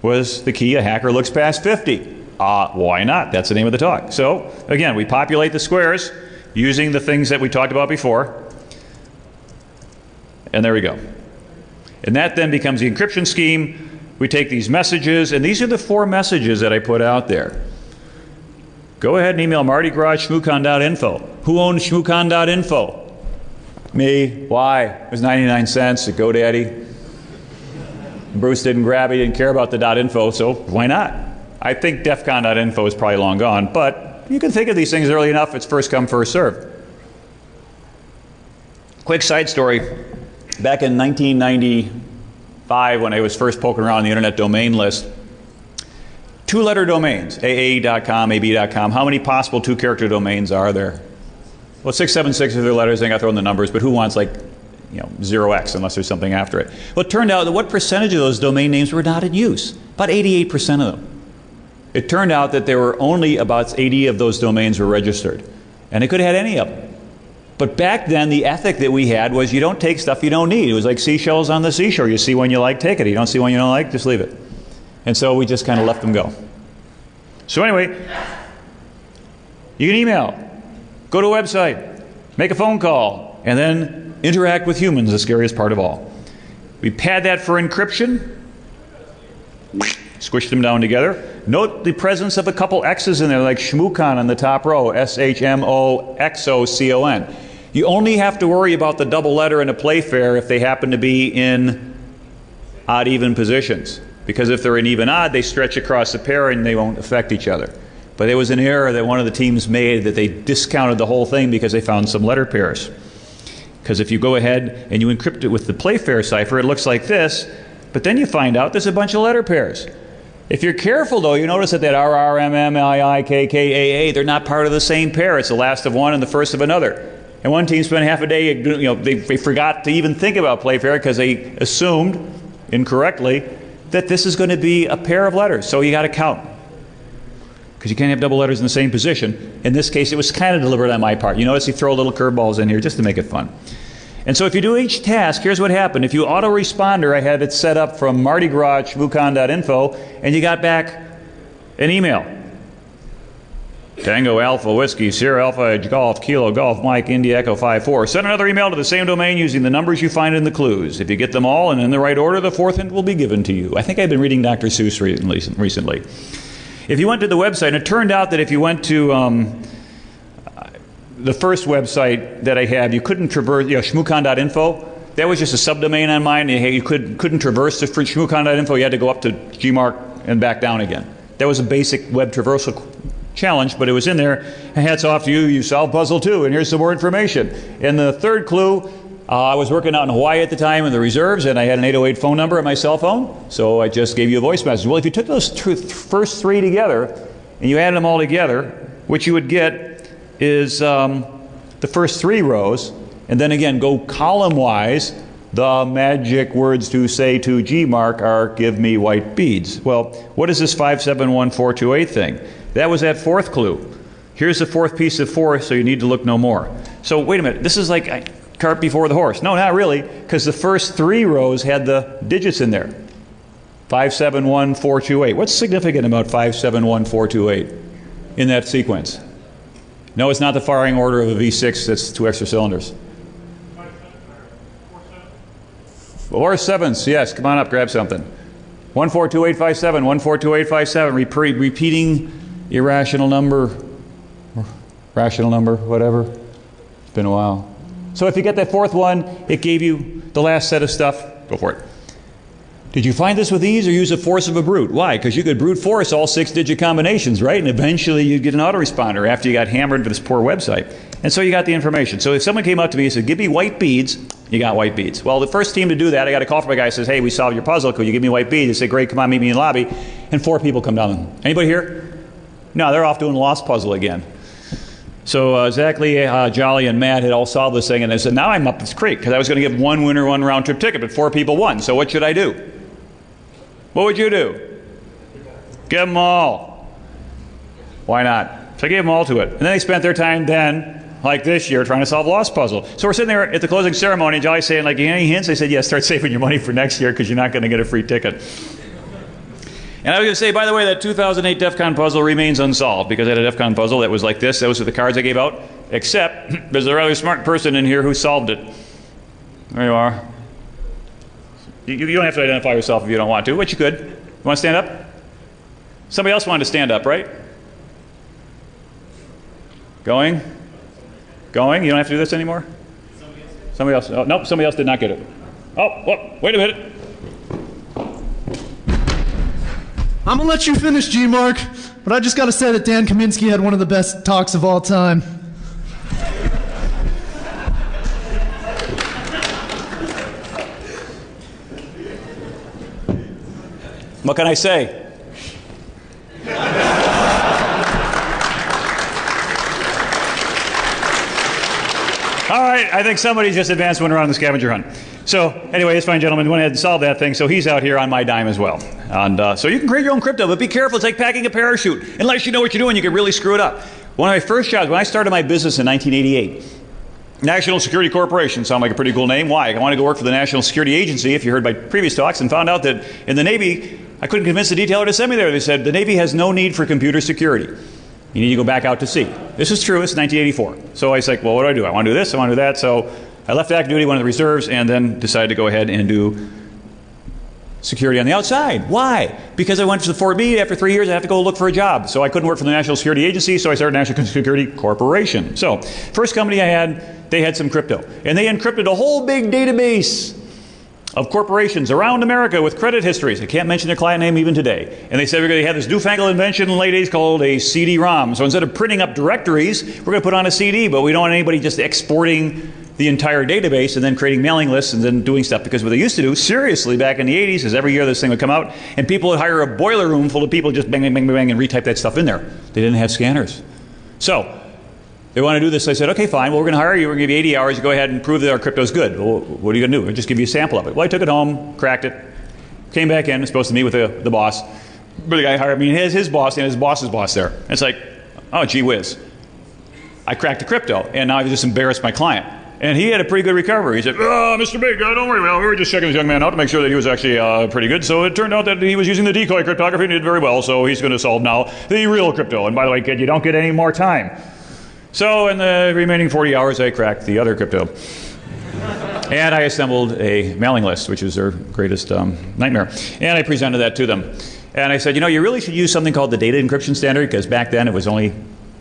S1: was the key. A hacker looks past 50. Why not? That's the name of the talk. So, again, we populate the squares using the things that we talked about before. And there we go. And that then becomes the encryption scheme. We take these messages, and these are the 4 messages that I put out there. Go ahead and email mardi-gras@shmoocon.info. Who owns shmoocon.info? Me. Why? It was 99 cents at GoDaddy. Bruce didn't grab it, he didn't care about the .info, so why not? I think defcon.info is probably long gone, but you can think of these things early enough. It's first come, first served. Quick side story. Back in 1995, when I was first poking around the internet domain list, 2-letter domains, AA.com, AB.com. How many possible 2-character domains are there? Well, 676 are their letters. I got to throw in the numbers, but who wants like 0x unless there's something after it? Well, it turned out that what percentage of those domain names were not in use? About 88% of them. It turned out that there were only about 80 of those domains were registered. And it could have had any of them. But back then, the ethic that we had was you don't take stuff you don't need. It was like seashells on the seashore. You see one you like, take it. You don't see one you don't like, just leave it. And so we just kind of let them go. So anyway, you can email, go to a website, make a phone call, and then interact with humans, the scariest part of all. We pad that for encryption, squish them down together. Note the presence of a couple X's in there, like Shmoocon on the top row, S-H-M-O-X-O-C-O-N. You only have to worry about the double letter in a Playfair if they happen to be in odd-even positions. Because if they're in even-odd, they stretch across the pair and they won't affect each other. But there was an error that one of the teams made that they discounted the whole thing because they found some letter pairs. Because if you go ahead and you encrypt it with the Playfair cipher, it looks like this, but then you find out there's a bunch of letter pairs. If you're careful, though, you notice that R, R, M, M, I, I, K, K, A, A, they're not part of the same pair. It's the last of one and the first of another. And one team spent half a day, they forgot to even think about Playfair because they assumed, incorrectly, that this is going to be a pair of letters. So you got to count. because you can't have double letters in the same position. In this case, it was kind of deliberate on my part. You notice you throw little curveballs in here just to make it fun. And so if you do each task, here's what happened. If you autoresponder, I had it set up from Mardi Gras shmooconn.info, and you got back an email. Tango Alpha Whiskey, Sierra Alpha Edge Golf, Kilo Golf Mike, India Echo 54. Send another email to the same domain using the numbers you find in the clues. If you get them all and in the right order, the fourth hint will be given to you. I think I've been reading Dr. Seuss recently. If you went to the website, and it turned out that if you went to the first website that I have, you couldn't traverse, shmooconn.info. That was just a subdomain on mine. You couldn't traverse the shmooconn.info. You had to go up to Gmark and back down again. That was a basic web traversal challenge, but it was in there. And hats off to you. You solved puzzle 2, and here's some more information. In the third clue, I was working out in Hawaii at the time in the reserves, and I had an 808 phone number on my cell phone, so I just gave you a voice message. Well, if you took those first 3 together and you added them all together, what you would get is the first 3 rows, and then again go column-wise. The magic words to say to Gmark are "give me white beads." Well, what is this 571428 thing? That was that fourth clue. Here's the fourth piece of 4, so you need to look no more. So wait a minute, this is like a cart before the horse. No, not really, because the first 3 rows had the digits in there. 571428. What's significant about 571428 in that sequence? No, it's not the firing order of a V6. That's 2 extra cylinders. 4 sevens, yes. Come on up, grab something. 142857, 142857. Repeating irrational number, rational number, whatever. It's been a while. So if you get that fourth one, it gave you the last set of stuff. Go for it. Did you find this with ease or use the force of a brute? Why? Because you could brute force all 6-digit combinations, right? And eventually you'd get an autoresponder after you got hammered for this poor website. And so you got the information. So if someone came up to me and said, "Give me white beads," you got white beads. Well, the first team to do that, I got a call from a guy who says, "Hey, we solved your puzzle. Could you give me white beads?" They say, "Great, come on, meet me in the lobby." And 4 people come down. Anybody here? No, they're off doing lost puzzle again. So Zachary, Jolly, and Matt had all solved this thing, and they said, "Now I'm up this creek," because I was going to give one winner one round-trip ticket, but 4 people won. So what should I do? What would you do? Give them all. Why not? So I gave them all to it. And then they spent their time then, like this year, trying to solve lost puzzle. So we're sitting there at the closing ceremony, and Jolly's saying, like, "Any hints?" I said, "Yeah, start saving your money for next year because you're not going to get a free ticket." And I was going to say, by the way, that 2008 DEF CON puzzle remains unsolved because I had a DEF CON puzzle that was like this. Those are the cards I gave out. Except there's a rather smart person in here who solved it. There you are. You don't have to identify yourself if you don't want to, but you could. You want to stand up? Somebody else wanted to stand up, right? Going? Going? You don't have to do this anymore? Somebody else. Oh, nope, somebody else did not get it. Oh, wait a minute.
S2: I'm going to let you finish, Gmark, but I just got to say that Dan Kaminsky had one of the best talks of all time.
S1: What can I say? All right, I think somebody just advanced one around the scavenger hunt. So anyway, this fine gentleman went ahead and solved that thing, so he's out here on my dime as well. And so you can create your own crypto, but be careful. It's like packing a parachute. Unless you know what you're doing, you can really screw it up. One of my first jobs, when I started my business in 1988, National Security Corporation sounded like a pretty cool name. Why? I wanted to go work for the National Security Agency, if you heard my previous talks, and found out that in the Navy, I couldn't convince the detailer to send me there. They said, the Navy has no need for computer security. You need to go back out to sea. This is true. It's 1984. So I was like, well, what do? I want to do this. I want to do that. So I left active duty, went to the reserves, and then decided to go ahead and do security on the outside. Why? Because I went to the Fort Meade. After 3 years, I have to go look for a job. So I couldn't work for the National Security Agency, so I started National Security Corporation. So first company I had, they had some crypto. And they encrypted a whole big database of corporations around America with credit histories. I can't mention their client name even today. And they said we're going to have this newfangled invention in the late 80s called a CD-ROM. So instead of printing up directories, we're going to put on a CD, but we don't want anybody just exporting the entire database and then creating mailing lists and then doing stuff. Because what they used to do, seriously, back in the 80s, is every year this thing would come out, and people would hire a boiler room full of people just bang, bang, bang, bang, and retype that stuff in there. They didn't have scanners. So they want to do this. I said, okay, fine. Well, we're going to hire you. We're going to give you 80 hours to go ahead and prove that our crypto's good. Well, what are you going to do? We'll just give you a sample of it. Well, I took it home, cracked it, came back in, was supposed to meet with the boss, But the guy hired me, and his boss and his boss's boss there. And it's like, oh, gee whiz. I cracked the crypto, and now I just embarrassed my client. And he had a pretty good recovery. He said, oh, Mr. Big, don't worry about it. We were just checking this young man out to make sure that he was actually pretty good. So it turned out that he was using the decoy cryptography and he did very well. So he's going to solve now the real crypto. And by the way, kid, you don't get any more time. So in the remaining 40 hours, I cracked the other crypto. And I assembled a mailing list, which is their greatest nightmare. And I presented that to them. And I said, you really should use something called the data encryption standard, because back then it was only,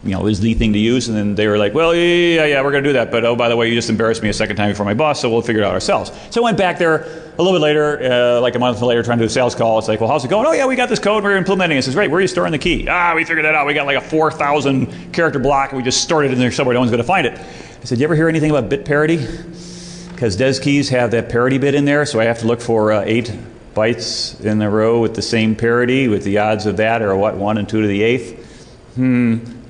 S1: it was the thing to use. And then they were like, well, yeah, we're going to do that. But, oh, by the way, you just embarrassed me a second time before my boss, so we'll figure it out ourselves. So I went back there a little bit later, like a month later, trying to do a sales call. It's like, well, how's it going? Oh, yeah, we got this code. We're implementing it. It says, great, where are you storing the key? We figured that out. We got like a 4,000 character block, and we just stored it in there somewhere. No one's going to find it. I said, you ever hear anything about bit parity? Because DES keys have that parity bit in there, so I have to look for 8 bytes in a row with the same parity, with the odds of that are what, 1 and 2 to the 8th?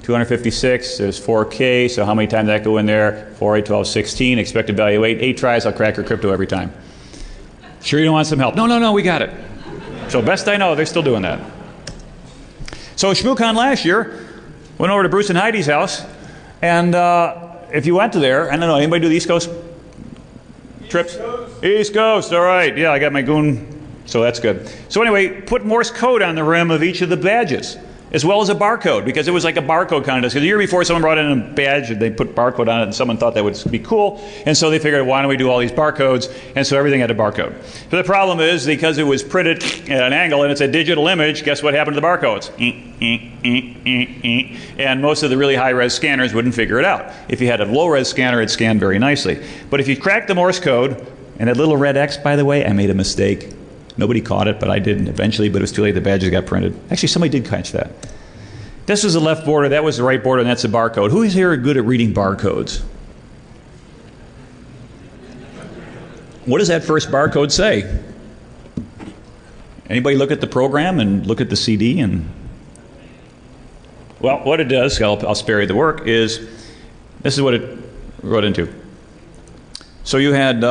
S1: 256, there's 4K, so how many times did that go in there? 4, 8, 12, 16, expected value 8. 8 tries, I'll crack your crypto every time. Sure you don't want some help? No, we got it. So best I know, they're still doing that. So ShmooCon last year, went over to Bruce and Heidi's house, and if you went to there, I don't know, anybody do the East Coast trips? East Coast, all right. Yeah, I got my goon, so that's good. So anyway, put Morse code on the rim of each of the badges, as well as a barcode, because it was like a barcode contest. Because the year before, someone brought in a badge, and they put barcode on it, and someone thought that would be cool. And so they figured, why don't we do all these barcodes? And so everything had a barcode. But the problem is, because it was printed at an angle, and it's a digital image, guess what happened to the barcodes? And most of the really high-res scanners wouldn't figure it out. If you had a low-res scanner, it scanned very nicely. But if you cracked the Morse code, and that little red X, by the way, I made a mistake. Nobody caught it, but I did eventually, but it was too late. The badges got printed. Actually, somebody did catch that. This was the left border, that was the right border, and that's the barcode. Who is here good at reading barcodes? What does that first barcode say? Anybody look at the program and look at the CD? And well, what it does, I'll spare you the work, is this is what it wrote into. So you had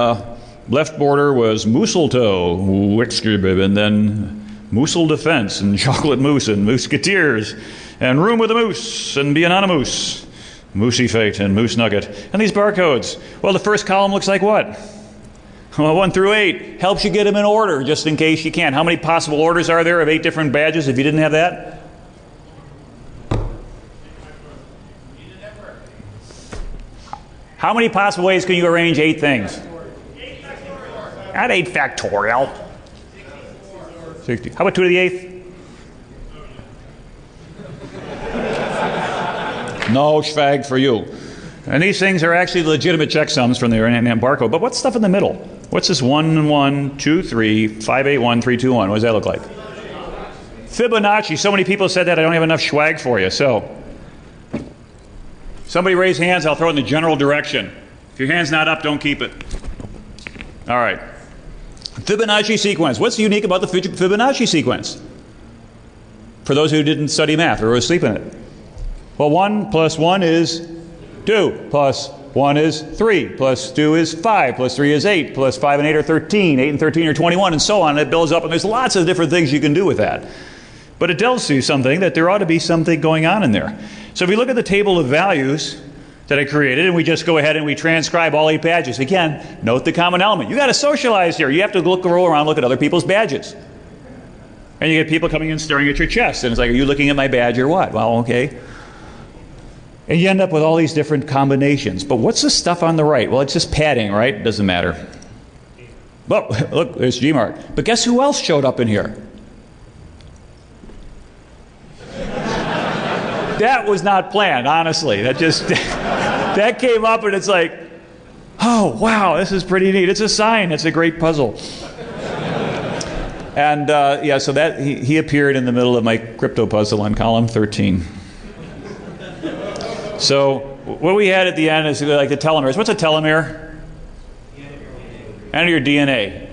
S1: left border was Mooseltoe, and then Moosel Defense, and Chocolate Moose, and Mousketeers, and Room with a Moose, and Be Anonymous, Moosey Fate, and Moose Nugget. And these barcodes, well, the first column looks like what? Well, 1 through 8 helps you get them in order, just in case you can't. How many possible orders are there of 8 different badges if you didn't have that? How many possible ways can you arrange 8 things? Not 8 factorial. 60. How about 2 to the 8th? No schwag for you. And these things are actually legitimate checksums from the barcode. But what's stuff in the middle? What's this 1, 1, 2, 3, 5, 8, 1, 3, 2, 1? What does that look like? Fibonacci. So many people said that I don't have enough schwag for you. So, somebody raise hands. I'll throw it in the general direction. If your hand's not up, don't keep it. All right. Fibonacci sequence. What's unique about the Fibonacci sequence? For those who didn't study math or were asleep in it. Well, 1 plus 1 is 2, plus 1 is 3, plus 2 is 5, plus 3 is 8, plus 5 and 8 are 13, 8 and 13 are 21, and so on. It builds up, and there's lots of different things you can do with that. But it tells you something, that there ought to be something going on in there. So if you look at the table of values that I created, and we just go ahead and we transcribe all 8 badges. Again, note the common element. You got to socialize here. You have to roll around, look at other people's badges. And you get people coming in staring at your chest, and it's like, are you looking at my badge or what? Well, okay. And you end up with all these different combinations. But what's the stuff on the right? Well, it's just padding, right? Doesn't matter. Well, look, there's Gmark. But guess who else showed up in here? That was not planned, honestly. That just that came up, and it's like, oh, wow, this is pretty neat. It's a sign. It's a great puzzle. And yeah, so that he appeared in the middle of my crypto puzzle on column 13. So what we had at the end is like the telomeres. What's a telomere? End of your DNA.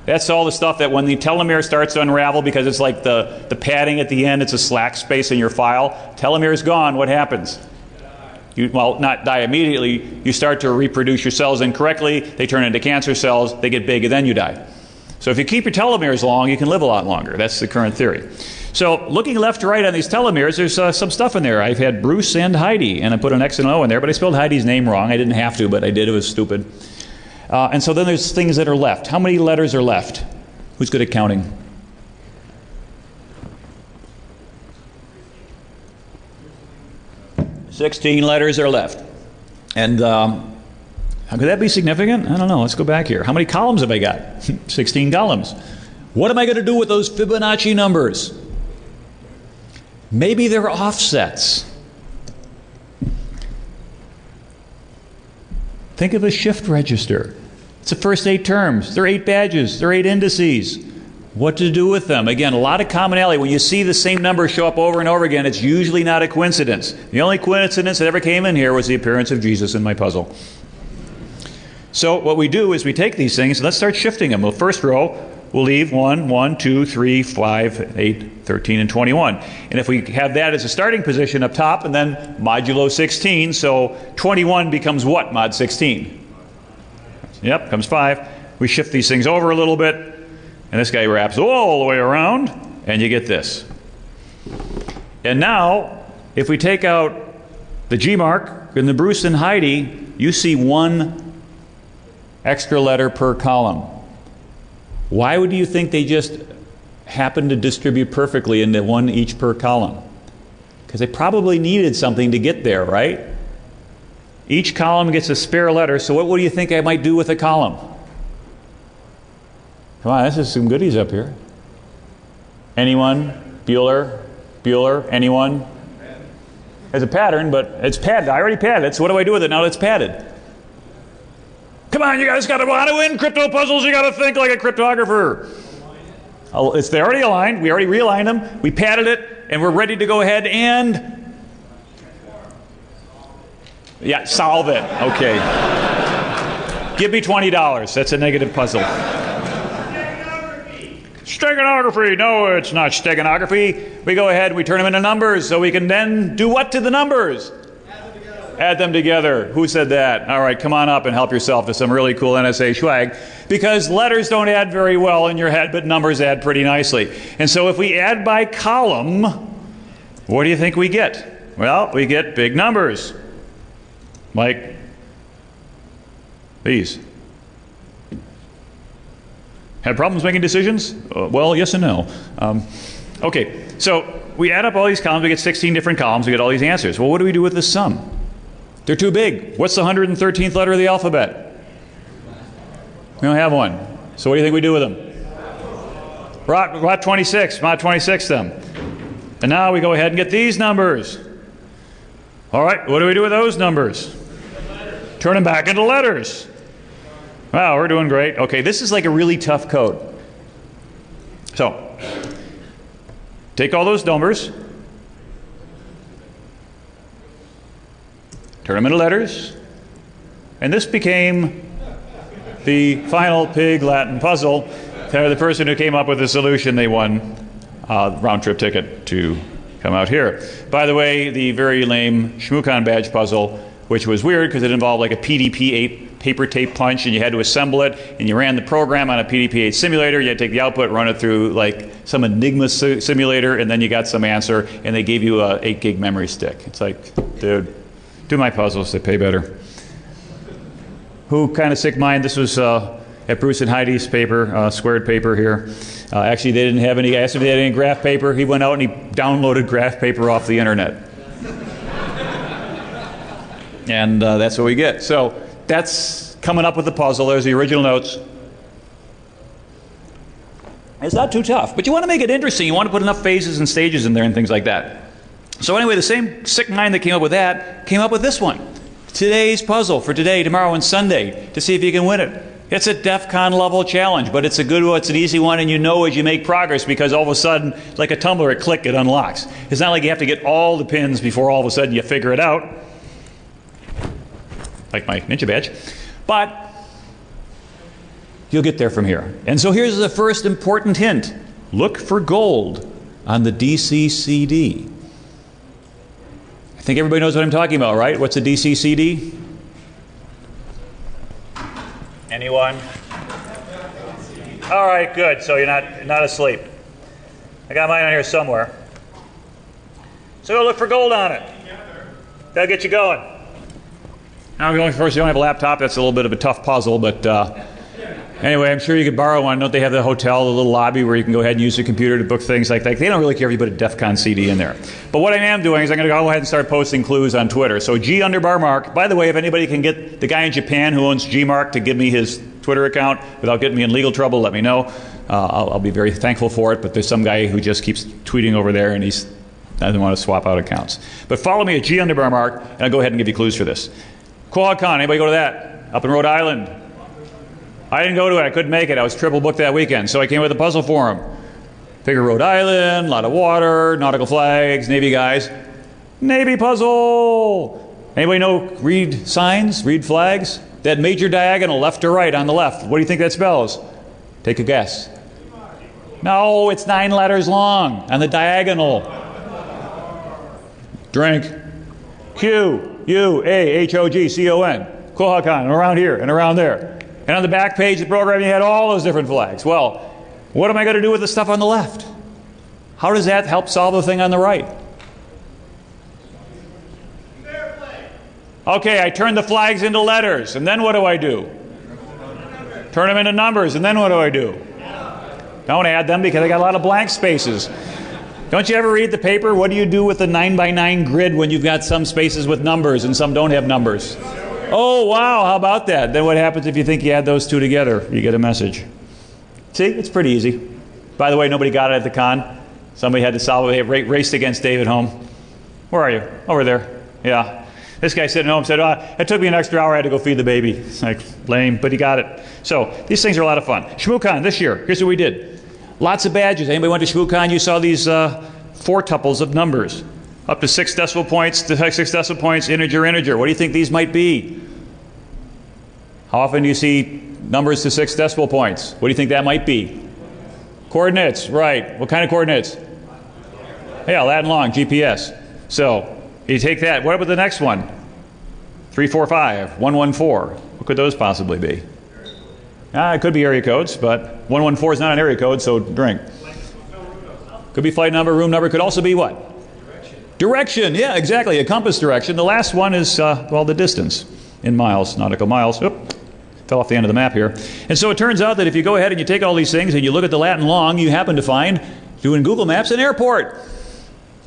S1: That's all the stuff that when the telomere starts to unravel, because it's like the padding at the end, it's a slack space in your file. Telomere is gone, what happens? You, well, not die immediately. You start to reproduce your cells incorrectly. They turn into cancer cells. They get big, and then you die. So if you keep your telomeres long, you can live a lot longer. That's the current theory. So looking left to right on these telomeres, there's some stuff in there. I've had Bruce and Heidi, and I put an X and O in there, but I spelled Heidi's name wrong. I didn't have to, but I did. It was stupid. And so then there's things that are left. How many letters are left? Who's good at counting? 16 letters are left. And how could that be significant? I don't know. Let's go back here. How many columns have I got? 16 columns. What am I going to do with those Fibonacci numbers? Maybe they're offsets. Think of a shift register. It's the first 8 terms. There are 8 badges. There are 8 indices. What to do with them? Again, a lot of commonality. When you see the same number show up over and over again, it's usually not a coincidence. The only coincidence that ever came in here was the appearance of Jesus in my puzzle. So what we do is we take these things and let's start shifting them. The first row, we'll leave 1, 1, 2, 3, 5, 8, 13, and 21. And if we have that as a starting position up top and then modulo 16, so 21 becomes what, mod 16? Yep, comes 5. We shift these things over a little bit, and this guy wraps all the way around, and you get this. And now, if we take out the G mark and the Bruce and Heidi, you see 1 extra letter per column. Why would you think they just happen to distribute perfectly into 1 each per column? Because they probably needed something to get there, right? Each column gets a spare letter, so what do you think I might do with a column? Come on, this is some goodies up here. Anyone? Bueller? Bueller? Anyone? There's a pattern, but it's padded. I already padded it, so what do I do with it now that it's padded? Come on, you guys got to want to win crypto puzzles. You got to think like a cryptographer. They're already aligned. We already realigned them. We padded it, and we're ready to go ahead and solve it. Okay. Give me $20. That's a negative puzzle. Steganography. No, it's not steganography. We go ahead and we turn them into numbers so we can then do what to the numbers? Add them together. Who said that? All right, come on up and help yourself to some really cool NSA swag. Because letters don't add very well in your head, but numbers add pretty nicely. And so if we add by column, what do you think we get? Well, we get big numbers. Like these. Had problems making decisions? Well, yes and no. Okay, so we add up all these columns. We get 16 different columns. We get all these answers. Well, what do we do with this sum? They're too big. What's the 113th letter of the alphabet? We don't have one. So what do you think we do with them? Mod 26. Mod 26 them. And now we go ahead and get these numbers. All right, what do we do with those numbers? Turn them back into letters. Wow, we're doing great. Okay, this is like a really tough code. So, take all those numbers, turn them into letters, and this became the final pig Latin puzzle. The person who came up with the solution, they won a round-trip ticket to come out here. By the way, the very lame Shmoocon badge puzzle, which was weird because it involved like a PDP-8 paper tape punch, and you had to assemble it, and you ran the program on a PDP-8 simulator. You had to take the output, run it through like some Enigma simulator, and then you got some answer, and they gave you a 8 gig memory stick. It's like, dude, do my puzzles, they pay better. Who kind of sick mind? This was at Bruce and Heidi's paper, squared paper here. Actually, they didn't have any. I asked him if they had any graph paper. He went out and he downloaded graph paper off the internet. And that's what we get. So that's coming up with the puzzle. There's the original notes. It's not too tough, but you want to make it interesting. You want to put enough phases and stages in there and things like that. So anyway, the same sick mind that came up with that came up with this one. Today's puzzle for today, tomorrow, and Sunday to see if you can win it. It's a DEF CON level challenge, but it's a good one, it's an easy one, and you know as you make progress because all of a sudden, like a tumbler, it click, it unlocks. It's not like you have to get all the pins before all of a sudden you figure it out. Like my ninja badge. But you'll get there from here. And so here's the first important hint. Look for gold on the DCCD. I think everybody knows what I'm talking about, right? What's a DCCD? Anyone? All right, good. So you're not asleep. I got mine on here somewhere. So go look for gold on it. That'll get you going. Now, of course, you don't have a laptop. That's a little bit of a tough puzzle, but anyway, I'm sure you could borrow one. Don't they have the hotel, the little lobby where you can go ahead and use your computer to book things like that? They don't really care if you put a DEF CON CD in there. But what I am doing is I'm going to go ahead and start posting clues on Twitter. So G_Mark. By the way, if anybody can get the guy in Japan who owns Gmark to give me his Twitter account without getting me in legal trouble, let me know. I'll be very thankful for it. But there's some guy who just keeps tweeting over there, and he doesn't want to swap out accounts. But follow me at G_Mark, and I'll go ahead and give you clues for this. Qualcomm, anybody go to that? Up in Rhode Island. I didn't go to it. I couldn't make it. I was triple booked that weekend, so I came with a puzzle for him. Figure Rhode Island, a lot of water, nautical flags, Navy guys. Navy puzzle! Anybody know read signs, read flags? That major diagonal, left to right on the left. What do you think that spells? Take a guess. No, it's 9 letters long on the diagonal. Drink. Q-U-A-H-O-G-C-O-N. Qualcomm, around here and around there. And on the back page of the program, you had all those different flags. Well, what am I going to do with the stuff on the left? How does that help solve the thing on the right? Okay, I turn the flags into letters, and then what do I do? Turn them into numbers, and then what do I do? Don't add them because I got a lot of blank spaces. Don't you ever read the paper? What do you do with the 9x9 grid when you've got some spaces with numbers and some don't have numbers? Oh, wow, how about that? Then what happens if you think you add those two together? You get a message. See, it's pretty easy. By the way, nobody got it at the con. Somebody had to solve it. They raced against David home. Where are you? Over there. Yeah. This guy sitting home said, it took me an extra hour. I had to go feed the baby. It's like, lame, but he got it. So these things are a lot of fun. ShmooCon this year, here's what we did. Lots of badges. Anybody went to ShmooCon? You saw these 4 tuples of numbers. Up to 6 decimal points, integer. What do you think these might be? How often do you see numbers to 6 decimal points? What do you think that might be? Coordinates, right. What kind of coordinates? Yeah, Latin long, GPS. So you take that. What about the next one? 345, 114. What could those possibly be? It could be area codes, but 114 is not an area code, so drink. Could be flight number, room number. Could also be what? Direction, yeah, exactly. A compass direction. The last one is, the distance in miles, nautical miles. Oop, fell off the end of the map here. And so it turns out that if you go ahead and you take all these things and you look at the Latin long, you happen to find, doing Google Maps, an airport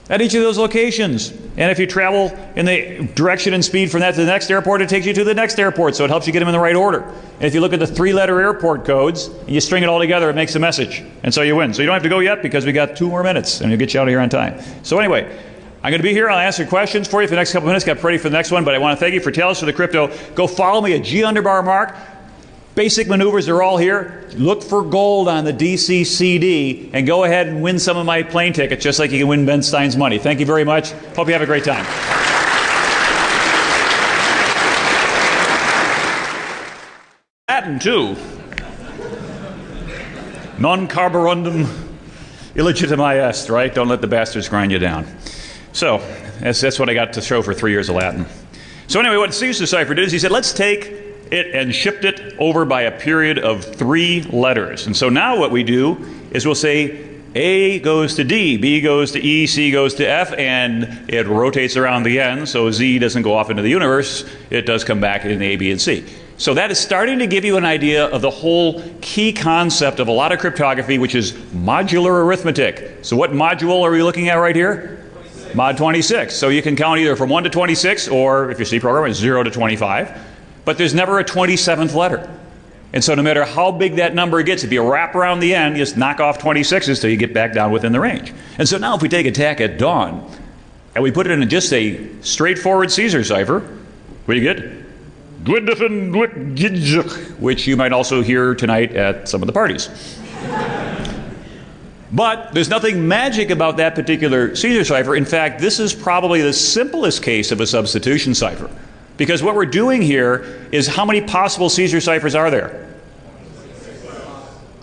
S1: at each of those locations. And if you travel in the direction and speed from that to the next airport, it takes you to the next airport, so it helps you get them in the right order. And if you look at the 3-letter airport codes, and you string it all together, it makes a message. And so you win. So you don't have to go yet because we got 2 more minutes, and it'll get you out of here on time. So anyway, I'm going to be here. I'll answer questions for you for the next couple minutes. Got ready for the next one, but I want to thank you for Tales for the Crypto. Go follow me at G_Mark. Basic maneuvers are all here. Look for gold on the DCCD and go ahead and win some of my plane tickets, just like you can win Ben Stein's money. Thank you very much. Hope you have a great time. Latin, too. Non carborundum illegitimi est, right? Don't let the bastards grind you down. So, that's what I got to show for 3 years of Latin. So anyway, what Caesar Cipher did is he said, let's take it and shift it over by a period of 3 letters. And so now what we do is we'll say A goes to D, B goes to E, C goes to F, and it rotates around the end, so Z doesn't go off into the universe. It does come back in A, B, and C. So that is starting to give you an idea of the whole key concept of a lot of cryptography, which is modular arithmetic. So what module are we looking at right here? Mod 26. So you can count either from 1 to 26, or if you're C programmer, it's 0 to 25. But there's never a 27th letter. And so no matter how big that number gets, if you wrap around the end, you just knock off 26s till you get back down within the range. And so now if we take a tack at dawn, and we put it in just a straightforward Caesar cipher, what do you get? Which you might also hear tonight at some of the parties. But there's nothing magic about that particular Caesar cipher. In fact, this is probably the simplest case of a substitution cipher. Because what we're doing here is how many possible Caesar ciphers are there?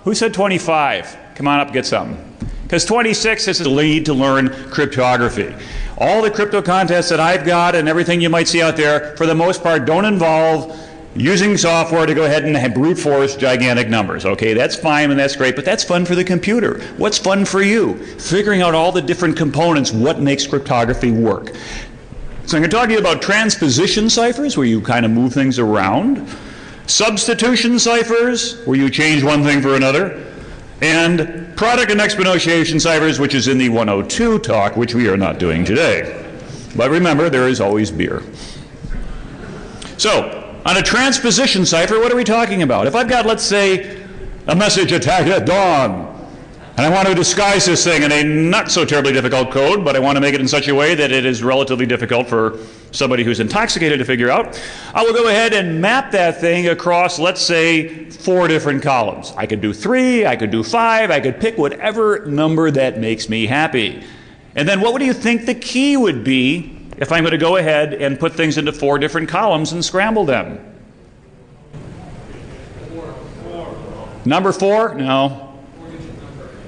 S1: Who said 25? Come on up, get something. Because 26 is the lead to learn cryptography. All the crypto contests that I've got and everything you might see out there, for the most part, don't involve using software to go ahead and brute force gigantic numbers. Okay, that's fine and that's great, but that's fun for the computer. What's fun for you? Figuring out all the different components, what makes cryptography work. So I'm going to talk to you about transposition ciphers, where you kind of move things around, substitution ciphers, where you change one thing for another, and product and exponentiation ciphers, which is in the 102 talk, which we are not doing today. But remember, there is always beer. So, on a transposition cipher, what are we talking about? If I've got, let's say, a message attack at dawn, and I want to disguise this thing in a not so terribly difficult code, but I want to make it in such a way that it is relatively difficult for somebody who's intoxicated to figure out, I will go ahead and map that thing across, let's say, 4 different columns. I could do 3, I could do 5, I could pick whatever number that makes me happy. And then what do you think the key would be if I'm going to go ahead and put things into 4 different columns and scramble them? Number 4? No.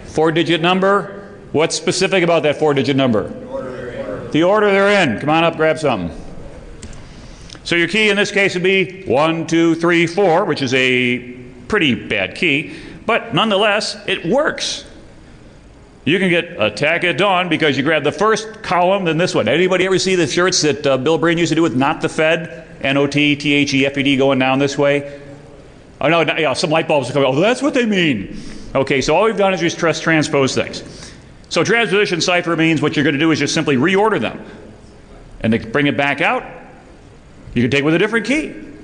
S1: 4-digit number? What's specific about that 4-digit number? The order they're in. Come on up, grab something. So your key in this case would be 1, 2, 3, 4, which is a pretty bad key, but nonetheless, it works. You can get attack at dawn because you grab the first column, then this one. Anybody ever see the shirts that Bill Breen used to do with not the Fed? N-O-T-T-H-E-F-E-D going down this way? Oh, no, yeah, some light bulbs are coming. Oh, that's what they mean. Okay, so all we've done is just transpose things. So transposition cipher means what you're going to do is just simply reorder them. And to bring it back out, you can take it with a different key. And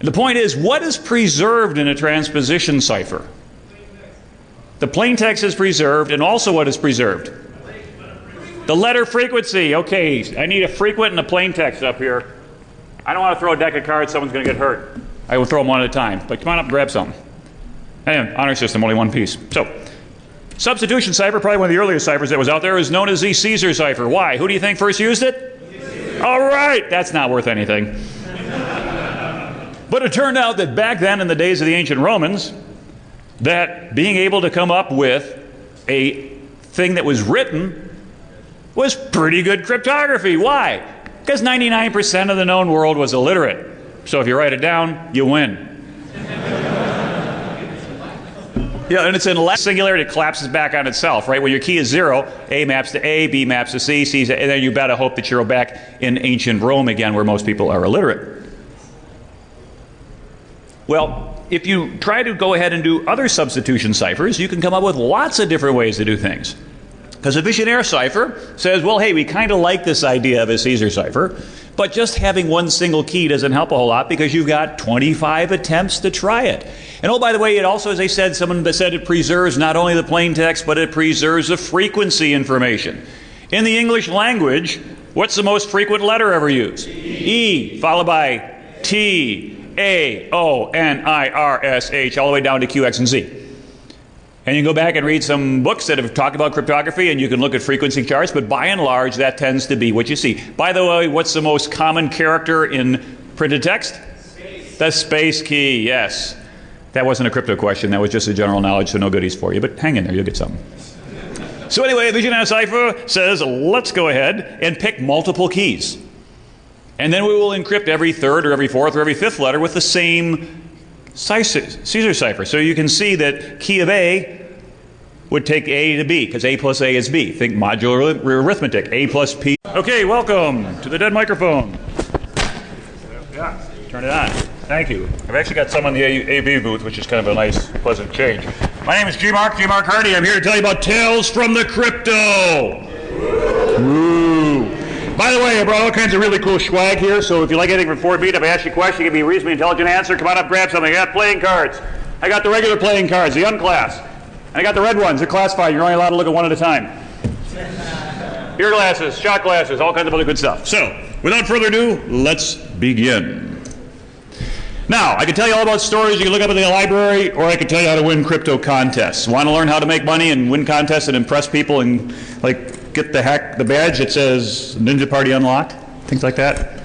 S1: the point is, what is preserved in a transposition cipher? The plain text is preserved, and also what is preserved? The letter frequency. Okay, I need a frequent and a plain text up here. I don't want to throw a deck of cards, someone's going to get hurt. I will throw them one at a time, but come on up and grab some. And honor system, only one piece. So, substitution cipher, probably one of the earliest ciphers that was out there, is known as the Caesar cipher. Why? Who do you think first used it? Caesar. All right, that's not worth anything. But it turned out that back then, in the days of the ancient Romans, that being able to come up with a thing that was written was pretty good cryptography. Why? Because 99% of the known world was illiterate. So if you write it down, you win. Yeah, and it's in less singularity, it collapses back on itself, right? When your key is 0, A maps to A, B maps to C, C, and then you better hope that you're back in ancient Rome again, where most people are illiterate. Well, if you try to go ahead and do other substitution ciphers, you can come up with lots of different ways to do things. Because a Vigenère cipher says, well, hey, we kind of like this idea of a Caesar cipher, but just having one single key doesn't help a whole lot because you've got 25 attempts to try it. And oh, by the way, it also, as I said, someone said it preserves not only the plain text, but it preserves the frequency information. In the English language, what's the most frequent letter ever used? E, followed by T, A, O, N, I, R, S, H, all the way down to Q, X, and Z. And you can go back and read some books that have talked about cryptography, and you can look at frequency charts, but by and large, that tends to be what you see. By the way, what's the most common character in printed text? Space. The space key, yes. That wasn't a crypto question, that was just a general knowledge, so no goodies for you, but hang in there, you'll get something. So anyway, Vigenère cipher says, let's go ahead and pick multiple keys. And then we will encrypt every third or every fourth or every fifth letter with the same Caesar cipher. So you can see that key of A would take A to B, because A plus A is B. Think modular arithmetic, A plus P. Okay, welcome to the dead microphone. Yeah, turn it on. Thank you. I've actually got some on the AV booth, which is kind of a nice, pleasant change. My name is G-Mark Hardy. I'm here to tell you about Tales from the Crypto. Woo. By the way, I brought all kinds of really cool swag here, so if you like anything from 4 beat, if I ask you a question, give me a reasonably intelligent answer, come on up, grab something. I got playing cards. I got the regular playing cards, the unclass. And I got the red ones, they're classified. You're only allowed to look at one at a time. Beer glasses, shot glasses, all kinds of other good stuff. So, without further ado, let's begin. Now, I can tell you all about stories you can look up in the library, or I can tell you how to win crypto contests. Want to learn how to make money and win contests and impress people and, like, get the badge that says Ninja Party Unlocked? Things like that?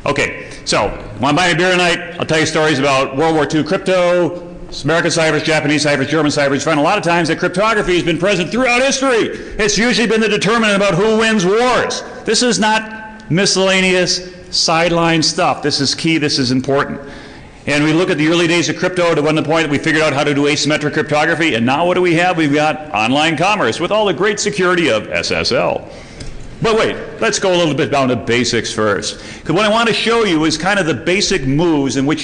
S1: Okay, so, want to buy a beer tonight? I'll tell you stories about World War II crypto, American ciphers, Japanese ciphers, German ciphers. You find a lot of times that cryptography has been present throughout history. It's usually been the determinant about who wins wars. This is not miscellaneous sideline stuff. This is key, this is important. And we look at the early days of crypto to the point that we figured out how to do asymmetric cryptography, and now what do we have? We've got online commerce with all the great security of SSL. But wait, let's go a little bit down to basics first. Because what I want to show you is kind of the basic moves in which you